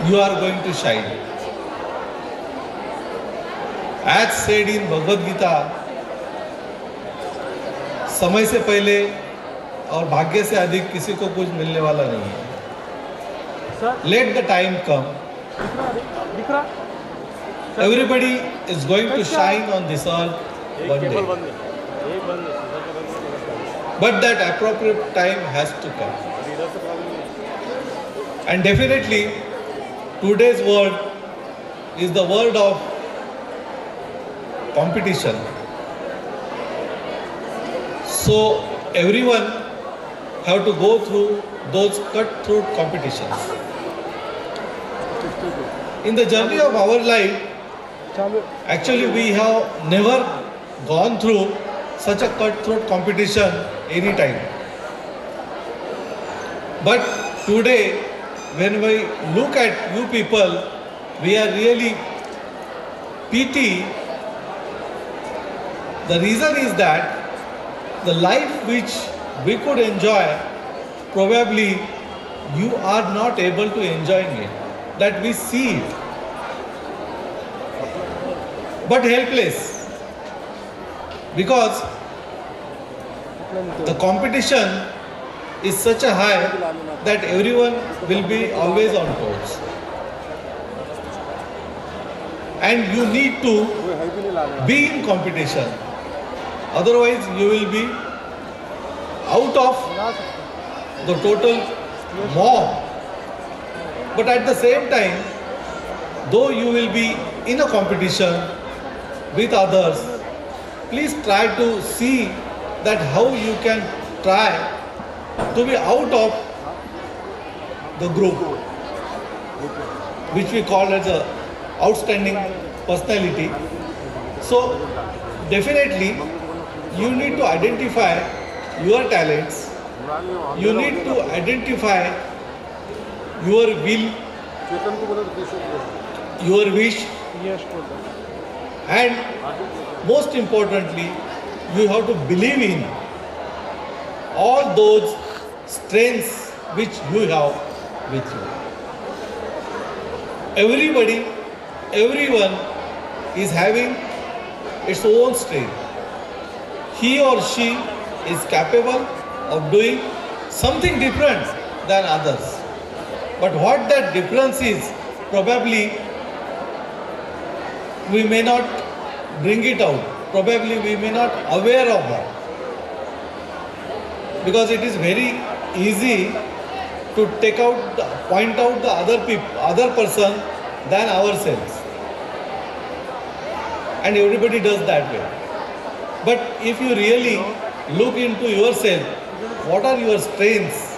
you are going to shine. As said in Bhagavad Gita, समय से पहले और भाग्य से अधिक किसी को कुछ मिलने वाला नहीं है. Let the time come. Everybody is going to shine on this earth one day. But that appropriate time has to come. And definitely, today's world is the world of competition. So everyone have to go through those cutthroat competitions. In the journey of our life, actually we have never gone through such a cutthroat competition any time. But today, when we look at you people, we are really pity. The reason is that the life which we could enjoy, probably you are not able to enjoy it. That we see it. But helpless. Because the competition is such a high that everyone will be always on toes. And you need to be in competition. Otherwise, you will be out of the total mob. But at the same time, though you will be in a competition with others, please try to see that how you can try to be out of the group, which we call as a outstanding personality. So definitely you need to identify your talents, you need to identify your will, your wish, and most importantly, you have to believe in all those strengths which you have with you. Everybody, everyone is having its own strength. He or she is capable of doing something different than others. But what that difference is, probably we may not bring it out. Probably we may not aware of that. Because it is very easy to point out the other person than ourselves. And everybody does that way. But if you really look into yourself, what are your strengths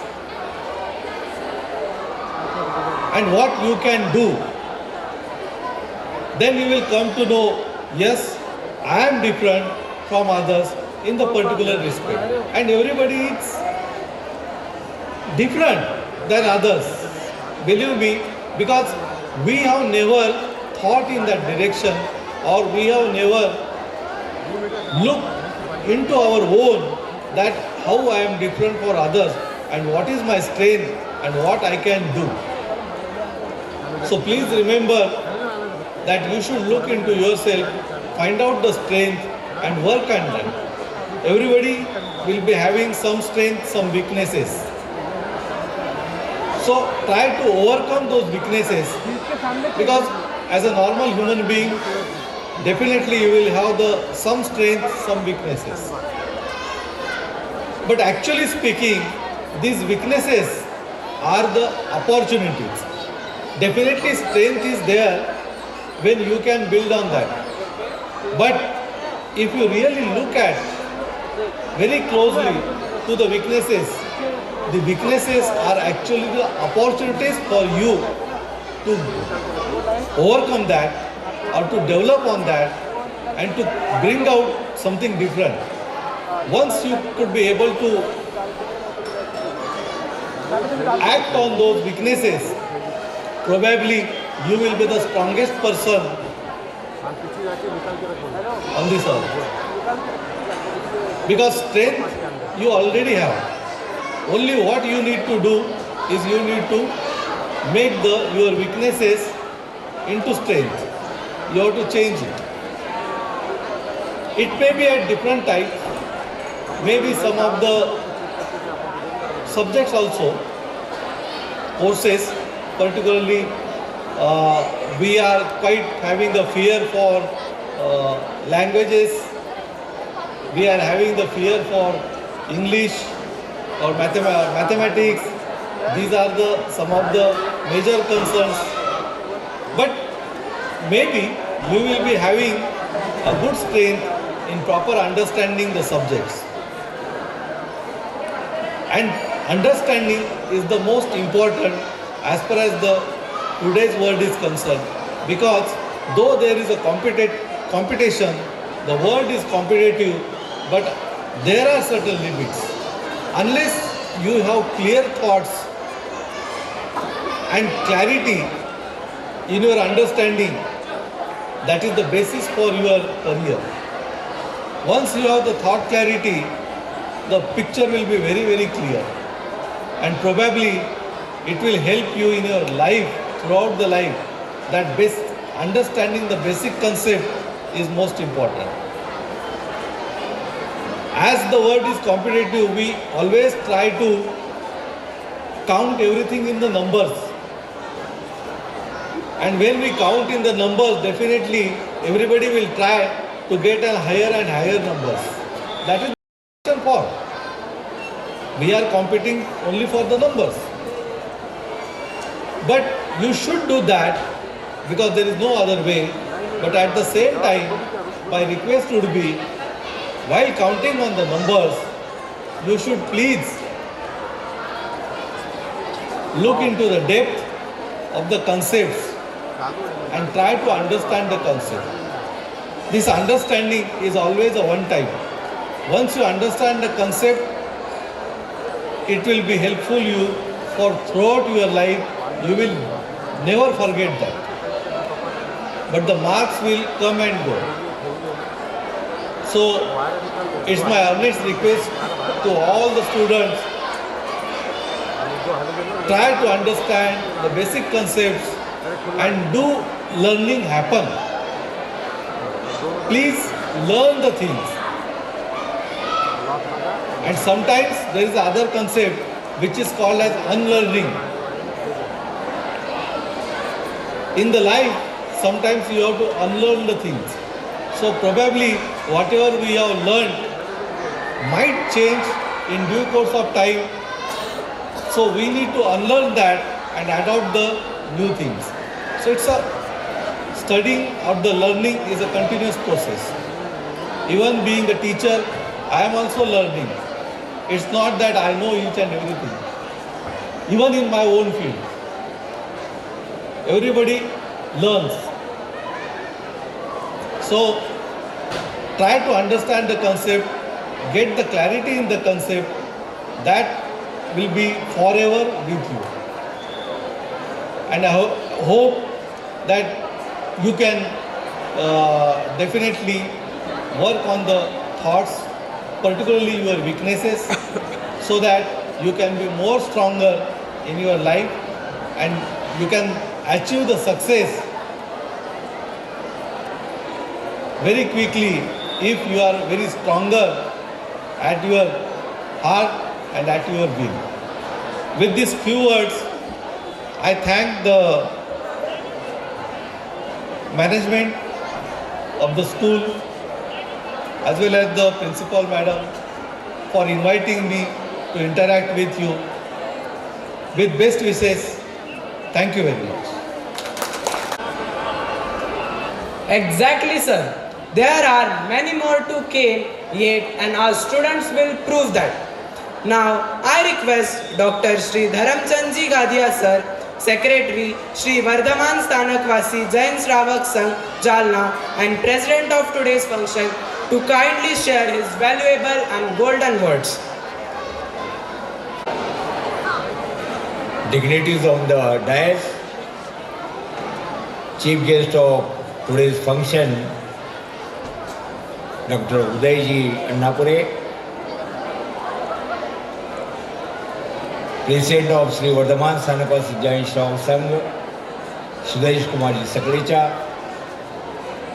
and what you can do, then you will come to know, yes, I am different from others in the particular respect. And everybody is different than others. Believe me, because we have never thought in that direction, or we have never looked into our own that how I am different for others and what is my strength and what I can do. So please remember that you should look into yourself, find out the strength and work on them. Everybody will be having some strength, some weaknesses. So try to overcome those weaknesses, because as a normal human being, definitely you will have some strength, some weaknesses. But actually speaking, these weaknesses are the opportunities. Definitely strength is there when you can build on that. But if you really look at very closely to the weaknesses are actually the opportunities for you to overcome that or to develop on that and to bring out something different. Once you could be able to act on those weaknesses, probably you will be the strongest person on this earth. Because strength you already have. Only what you need to do is you need to make your weaknesses into strength. You have to change it. It may be at different types, maybe some of the subjects also, courses, particularly we are quite having the fear for languages, we are having the fear for English or mathematics. These are some of the major concerns. But maybe you will be having a good strength in proper understanding the subjects. And understanding is the most important as far as the today's world is concerned. Because though there is a competition, the world is competitive, but there are certain limits. Unless you have clear thoughts and clarity in your understanding, that is the basis for your career. Once you have the thought clarity, the picture will be very, very clear. And probably it will help you in your life, throughout the life, that understanding the basic concept is most important. As the world is competitive, we always try to count everything in the numbers. And when we count in the numbers, definitely everybody will try to get a higher and higher numbers. That is the for. We are competing only for the numbers. But you should do that because there is no other way. But at the same time, my request would be, while counting on the numbers, you should please look into the depth of the concepts and try to understand the concept. This understanding is always a one time. Once you understand the concept, it will be helpful you for throughout your life. You will never forget that. But the marks will come and go. So, it's my earnest request to all the students, try to understand the basic concepts and do learning happen. Please learn the things. And sometimes there is another concept which is called as unlearning. In the life, sometimes you have to unlearn the things. So probably whatever we have learned might change in due course of time. So we need to unlearn that and adopt the new things. So it's a studying or the learning is a continuous process. Even being a teacher, I am also learning. It's not that I know each and everything. Even in my own field, everybody learns. So, try to understand the concept, get the clarity in the concept, that will be forever with you. And I hope that you can definitely work on the thoughts, particularly your weaknesses, so that you can be more stronger in your life and you can achieve the success very quickly if you are very stronger at your heart and at your will. With these few words, I thank the management of the school as well as the principal madam for inviting me to interact with you. With best wishes, thank you very much. Exactly, sir. There are many more to came yet, and our students will prove that. Now, I request Dr. Shri Dharamchandji Gadia sir, Secretary Shri Vardhaman Sthanakvasi Jain Shravak Sangh Jalna and President of today's function to kindly share his valuable and golden words. Dignitaries on the dais, chief guest of today's function, Dr. Udayji Annapure, President of Sri Vardhaman Sanapas Jain Shravak Sangh, Sudesh Kumarji Saklecha,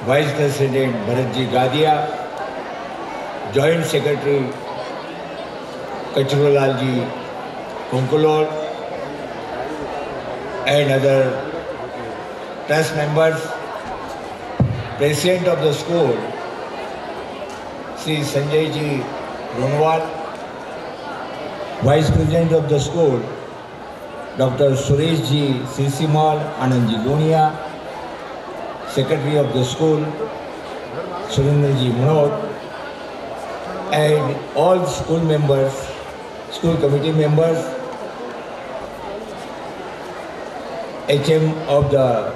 Vice President Bharatji Gadia, Joint Secretary Kachuralalji Kunkulor, and other trust members, President of the school, Sri Sanjay Ji Runwal, Vice President of the school, Dr. Suresh Ji Sisimal Anand Ji Lunia, Secretary of the school, Surendra Ji Munot, and all school members, school committee members, HM of the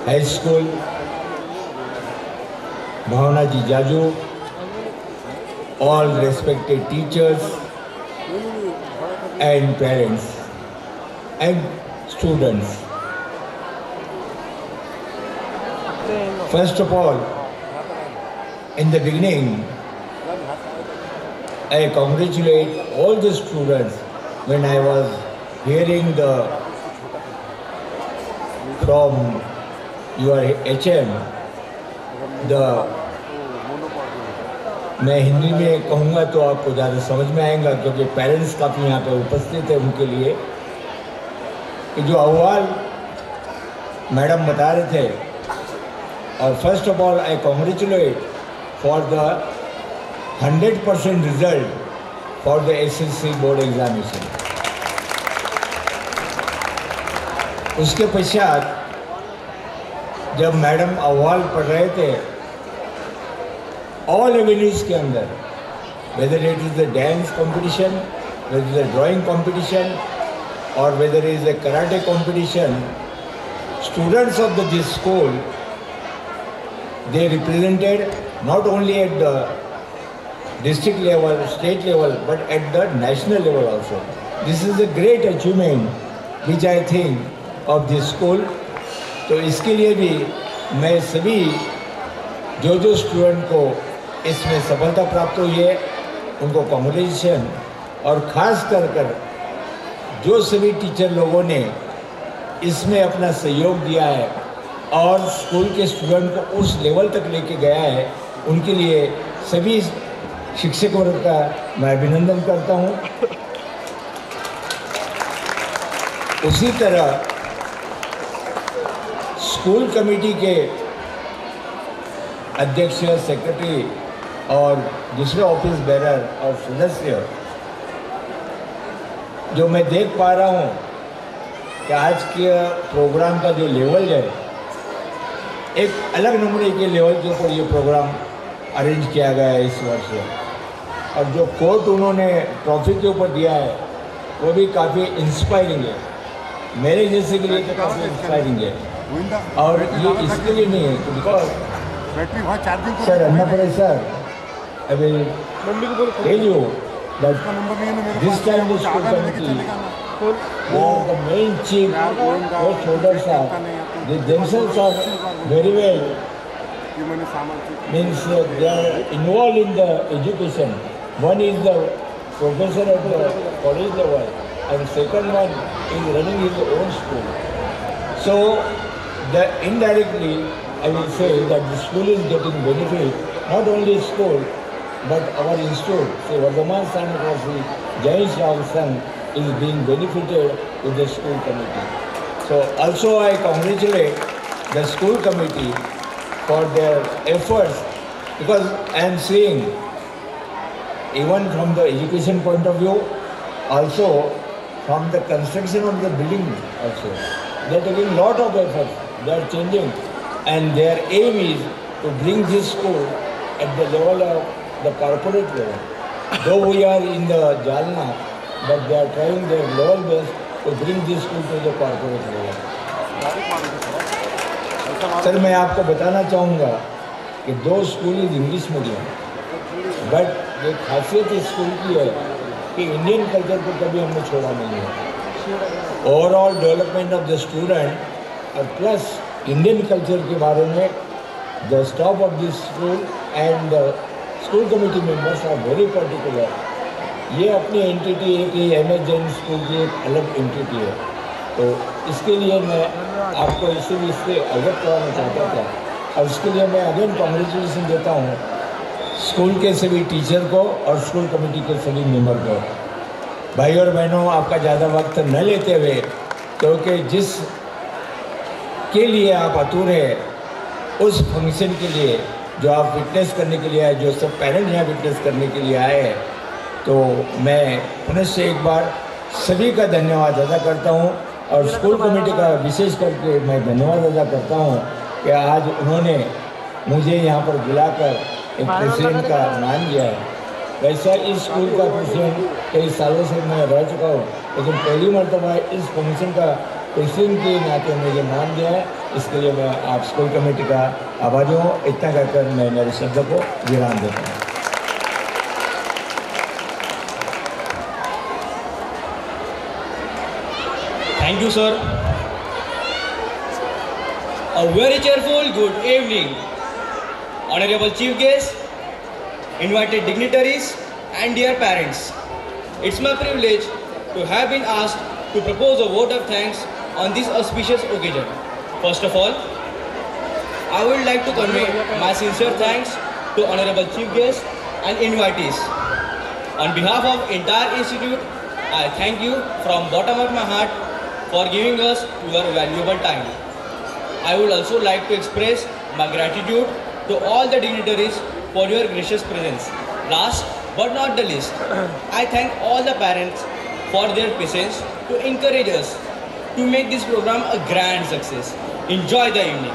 high school, Bhavana Ji Jaju, all respected teachers and parents and students. First of all, in the beginning, I congratulate all the students when I was hearing from your HM, मैं हिंदी में कहूँगा तो आपको ज़्यादा समझ में आएगा, क्योंकि पेरेंट्स काफ़ी यहाँ पे उपस्थित है उनके लिए, कि जो अहवाल मैडम बता रहे थे, और first of all I congratulate for the 100% result for the SSC board examination. उसके पश्चात जब मैडम अहवाल पढ़ रहे थे, ऑल एवेन्यूज के अंदर, whether it is the dance competition, whether is the drawing competition, और whether is the karate competition, students of this school, they represented not only at the district level, state level, but at the national level also. This is a great achievement which I think of this school. तो इसके लिए भी मैं सभी जो student को इसमें सफलता प्राप्त हुई है उनको कॉन्ग्रेचुलेशन, और ख़ास कर जो सभी टीचर लोगों ने इसमें अपना सहयोग दिया है और स्कूल के स्टूडेंट को उस लेवल तक लेके गया है, उनके लिए सभी शिक्षक वर्ग का मैं अभिनंदन करता हूँ। उसी तरह स्कूल कमेटी के अध्यक्ष, सेक्रेटरी और दूसरे ऑफिस बेरर और सदस्य, जो मैं देख पा रहा हूँ कि आज के प्रोग्राम का जो लेवल है, एक अलग नमूने के लेवल के ऊपर ये प्रोग्राम अरेंज किया गया है इस वर्ष। और जो कोट उन्होंने ट्रॉफी के ऊपर दिया है वो भी काफ़ी इंस्पायरिंग है, मेरे जैसे के लिए तो काफ़ी इंस्पायरिंग है। और ये इसके लिए नहीं है because sir Annapure sir, I will tell you that this time this school committee, the main chief post holders are, they themselves are very well, means they are involved in the education. One is the professor at the college level and second one is running his own school. So indirectly I will say that the school is getting benefit, not only school but our institute, so Vardhaman Sanapas Jain Shravak Sangh is being benefited with the school committee. So also I congratulate the school committee for their efforts, because I am seeing even from the education point of view, also from the construction of the building also, they are taking lot of efforts, they are changing, and their aim is to bring this school at the level of the corporate level. Though we are in the Jalna, but they are trying their level best to bring this school to the corporate level. Sir मैं आपको बताना चाहूँगा कि 2 school is English medium, but एक खासियत इस school की है कि इंडियन कल्चर को कभी हमने छोड़ा नहीं है। Overall development of the student और प्लस इंडियन कल्चर के बारे में the staff of this school and the school committee members are very particular. ये अपनी एंटिटी है कि MS जैन स्कूल की एक अलग एंटिटी है, तो इसके लिए मैं आपको इसीलिए इससे अवगत कराना चाहता था और इसके लिए मैं अगेन कॉन्ग्रेचुलेसन देता हूँ स्कूल के सभी टीचर को और स्कूल कमेटी के सभी मेंबर को। भाई और बहनों, आपका ज़्यादा वक्त न लेते हुए, क्योंकि जिस के लिए आप आतुर है उस फंक्शन के लिए जो आप विटनेस करने के लिए आए, जो सब पेरेंट्स यहाँ विटनेस करने के लिए आए हैं, तो मैं पुनः से एक बार सभी का धन्यवाद अदा करता हूँ और स्कूल कमेटी का विशेष करके मैं धन्यवाद अदा करता हूँ कि आज उन्होंने मुझे यहाँ पर बुलाकर एक प्रेसिडेंट का नाम दिया है। वैसा इस स्कूल का प्रेसिडेंट कई सालों से मैं रह चुका हूँ, लेकिन पहली मरतबा इस फंक्शन का प्रेसिडेंट के नाते मुझे नाम दिया है। इसके लिए मैं आप स्कूल कमेटी का आभारी हूँ। इतना कहकर मैं मेरे शब्द को विराम देता हूँ। Thank you, sir. A very cheerful good evening, honorable chief guests, invited dignitaries, and dear parents. It's my privilege to have been asked to propose a vote of thanks on this auspicious occasion. First of all, I would like to convey my sincere thanks to honorable chief guests and invitees. On behalf of entire institute, I thank you from bottom of my heart for giving us your valuable time. I would also like to express my gratitude to all the dignitaries for your gracious presence. Last but not the least, I thank all the parents for their patience to encourage us to make this program a grand success. Enjoy the evening.